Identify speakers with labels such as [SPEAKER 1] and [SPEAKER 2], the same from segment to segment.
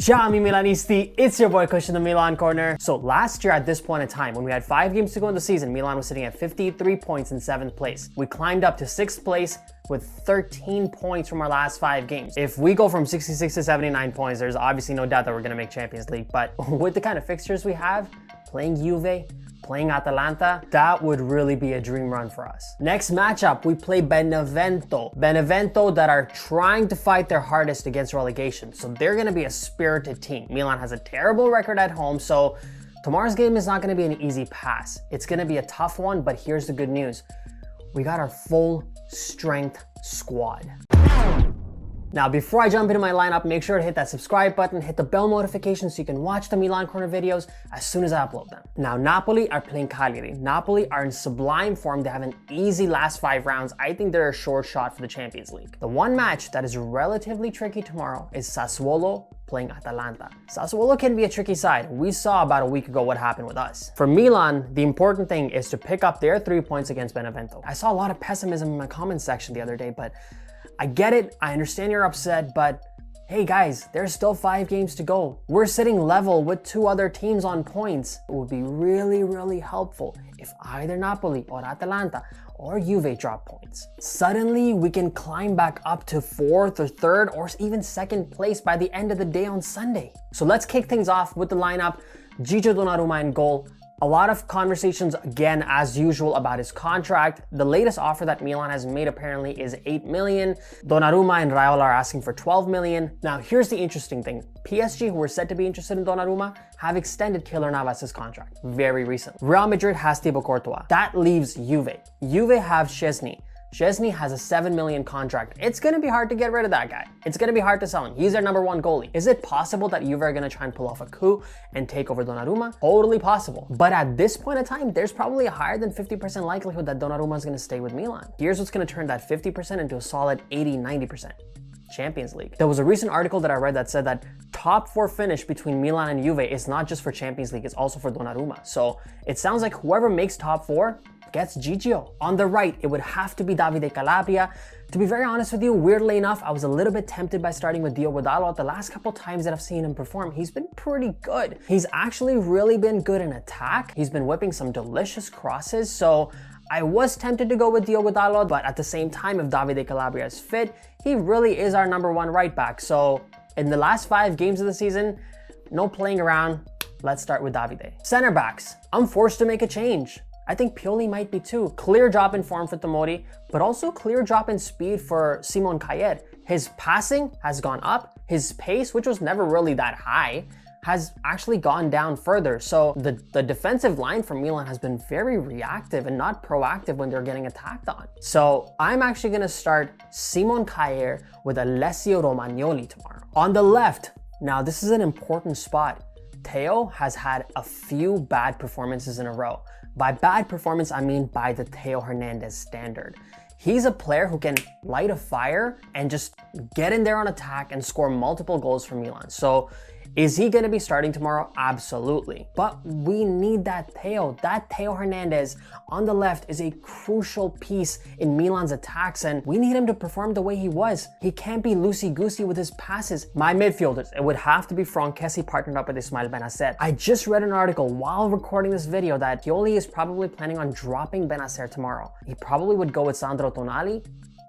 [SPEAKER 1] Ciao amici Milanisti, it's your boy Kush in the Milan Corner. So last year at this point in time, when we had 5 games to go in the season, Milan was sitting at 53 points in 7th place. We climbed up to 6th place with 13 points from our last 5 games. If we go from 66 to 79 points, there's obviously no doubt that we're gonna make Champions League. But with the kind of fixtures we have, playing Juve, playing Atalanta, that would really be a dream run for us. Next matchup, we play Benevento. Benevento that are trying to fight their hardest against relegation. So they're gonna be a spirited team. Milan has a terrible record at home, so tomorrow's game is not gonna be an easy pass. It's gonna be a tough one, but here's the good news. We got our full strength squad. Now, before I jump into my lineup, make sure to hit that subscribe button, hit the bell notification so you can watch the Milan Corner videos as soon as I upload them. Now, Napoli are playing Cagliari. Napoli are in sublime form. They have an easy last 5 rounds. I think they're a short shot for the Champions League. The one match that is relatively tricky tomorrow is Sassuolo playing Atalanta. Sassuolo can be a tricky side. We saw about a week ago what happened with us. For Milan, the important thing is to pick up their 3 points against Benevento. I saw a lot of pessimism in my comments section the other day, but I get it, I understand you're upset, but hey guys, there's still 5 games to go. We're sitting level with 2 other teams on points. It would be really helpful if either Napoli or Atalanta or Juve drop points. Suddenly, we can climb back up to 4th or 3rd or even 2nd place by the end of the day on Sunday. So let's kick things off with the lineup. Gigio Donnarumma in goal. A lot of conversations, again, as usual, about his contract. The latest offer that Milan has made apparently is 8 million. Donnarumma and Raiola are asking for 12 million. Now, here's the interesting thing. PSG, who were said to be interested in Donnarumma, have extended Keylor Navas' contract very recently. Real Madrid has Thibaut Courtois. That leaves Juve. Juve have Szczesny. Szczesny has a 7 million contract. It's gonna be hard to get rid of that guy. It's gonna be hard to sell him. He's their #1 goalie. Is it possible that Juve are gonna try and pull off a coup and take over Donnarumma? Totally possible. But at this point in time, there's probably a higher than 50% likelihood that Donnarumma is gonna stay with Milan. Here's what's gonna turn that 50% into a solid 80-90%. Champions League. There was a recent article that I read that said that top 4 finish between Milan and Juve is not just for Champions League, it's also for Donnarumma. So it sounds like whoever makes top 4 gets Gigio. On the right, it would have to be Davide Calabria. To be very honest with you, weirdly enough, I was a little bit tempted by starting with Diogo Dalot. The last couple times that I've seen him perform, he's been pretty good. He's actually really been good in attack. He's been whipping some delicious crosses, so I was tempted to go with Diogo Dalot, but at the same time, if Davide Calabria is fit, he really is our #1 right back. So in the last 5 games of the season, no playing around. Let's start with Davide. Center backs, I'm forced to make a change. I think Pioli might be too. Clear drop in form for Tomori, but also clear drop in speed for Simon Kjaer. His passing has gone up. His pace, which was never really that high, has actually gone down further. So the defensive line for Milan has been very reactive and not proactive when they're getting attacked on. So I'm actually gonna start Simon Kjaer with Alessio Romagnoli tomorrow. On the left, now this is an important spot. Theo has had a few bad performances in a row. By bad performance, I mean by the Theo Hernandez standard. He's a player who can light a fire and just get in there on attack and score multiple goals for Milan. So is he going to be starting tomorrow? Absolutely. But we need that Theo. That Theo Hernandez on the left is a crucial piece in Milan's attacks, and we need him to perform the way he was. He can't be loosey-goosey with his passes. My midfielders, it would have to be Franck Kessie partnered up with Ismail Benacer. I just read an article while recording this video that Pioli is probably planning on dropping Benacer tomorrow. He probably would go with Sandro Tonali.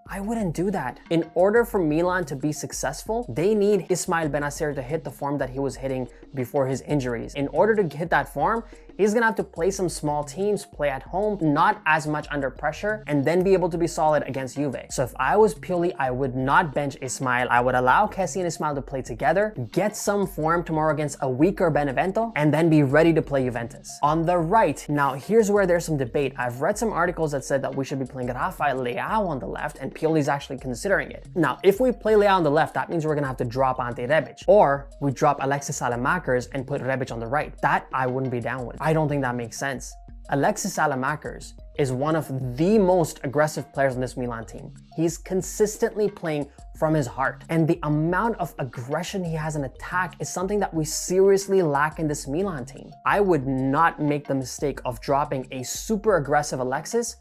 [SPEAKER 1] I wouldn't do that. In order for Milan to be successful, they need Ismail Benacer to hit the form that he was hitting before his injuries. In order to hit that form, he's gonna have to play some small teams, play at home, not as much under pressure, and then be able to be solid against Juve. So if I was Pioli, I would not bench Ismail. I would allow Kessie and Ismail to play together, get some form tomorrow against a weaker Benevento, and then be ready to play Juventus. On the right, now here's where there's some debate. I've read some articles that said that we should be playing Rafael Leao on the left, and Pioli's actually considering it. Now, if we play Leao on the left, that means we're gonna have to drop Ante Rebic, or we drop Alexis Salamakers and put Rebic on the right. That I wouldn't be down with. I don't think that makes sense. Alexis Salamakers is one of the most aggressive players on this Milan team. He's consistently playing from his heart, and the amount of aggression he has in attack is something that we seriously lack in this Milan team. I would not make the mistake of dropping a super aggressive Alexis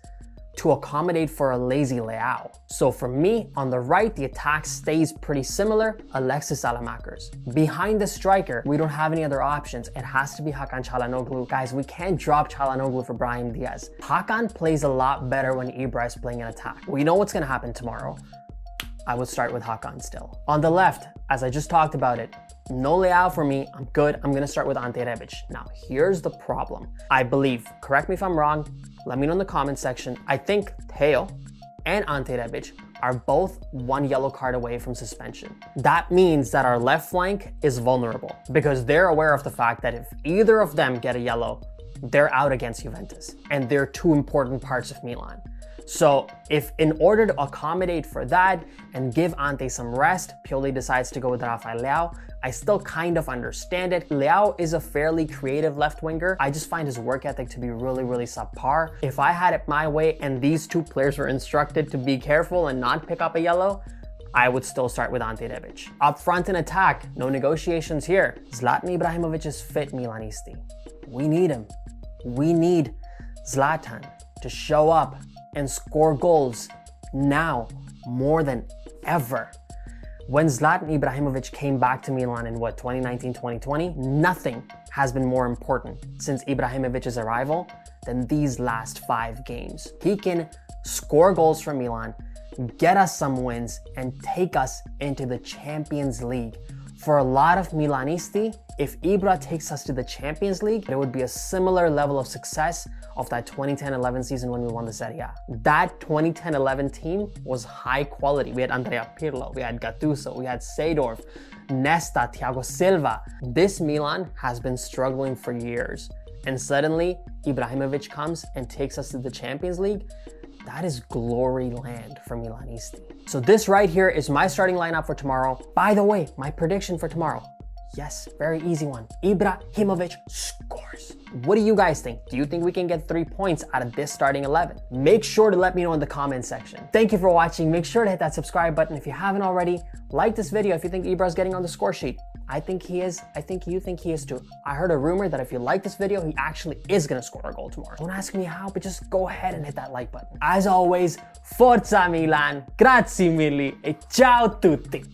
[SPEAKER 1] to accommodate for a lazy Leao. So for me, on the right, the attack stays pretty similar, Alexis Salamakers. Behind the striker, we don't have any other options. It has to be Hakan Çalhanoğlu. Guys, we can't drop Çalhanoğlu for Brahim Diaz. Hakan plays a lot better when Ibra is playing an attack. We know what's gonna happen tomorrow. I would start with Hakan still. On the left, as I just talked about it, no Leao for me, I'm good. I'm gonna start with Ante Rebic. Now, here's the problem. I believe, correct me if I'm wrong, let me know in the comment section. I think Theo and Ante Rebic are both 1 yellow card away from suspension. That means that our left flank is vulnerable because they're aware of the fact that if either of them get a yellow, they're out against Juventus. And they're 2 important parts of Milan. So if in order to accommodate for that and give Ante some rest, Pioli decides to go with Rafael Leao, I still kind of understand it. Leao is a fairly creative left winger. I just find his work ethic to be really, really subpar. If I had it my way and these 2 players were instructed to be careful and not pick up a yellow, I would still start with Ante Rebic. Up front in attack, no negotiations here. Zlatan Ibrahimovic is fit Milanisti. We need him. We need Zlatan to show up and score goals now more than ever. When Zlatan Ibrahimovic came back to Milan in 2019-2020, nothing has been more important since Ibrahimovic's arrival than these last 5 games. He can score goals for Milan, get us some wins, and take us into the Champions League. For a lot of Milanisti, if Ibra takes us to the Champions League, it would be a similar level of success of that 2010-11 season when we won the Serie A. That 2010-11 team was high quality. We had Andrea Pirlo, we had Gattuso, we had Seedorf, Nesta, Thiago Silva. This Milan has been struggling for years. And suddenly, Ibrahimovic comes and takes us to the Champions League. That is glory land for Milanisti. So this right here is my starting lineup for tomorrow. By the way, my prediction for tomorrow. Yes, very easy one. Ibrahimovic scores. What do you guys think? Do you think we can get 3 points out of this starting 11? Make sure to let me know in the comment section. Thank you for watching. Make sure to hit that subscribe button if you haven't already. Like this video if you think Ibra's getting on the score sheet. I think he is. I think you think he is too. I heard a rumor that if you like this video, he actually is gonna score a goal tomorrow. Don't ask me how, but just go ahead and hit that like button. As always, Forza Milan, grazie mille e ciao tutti.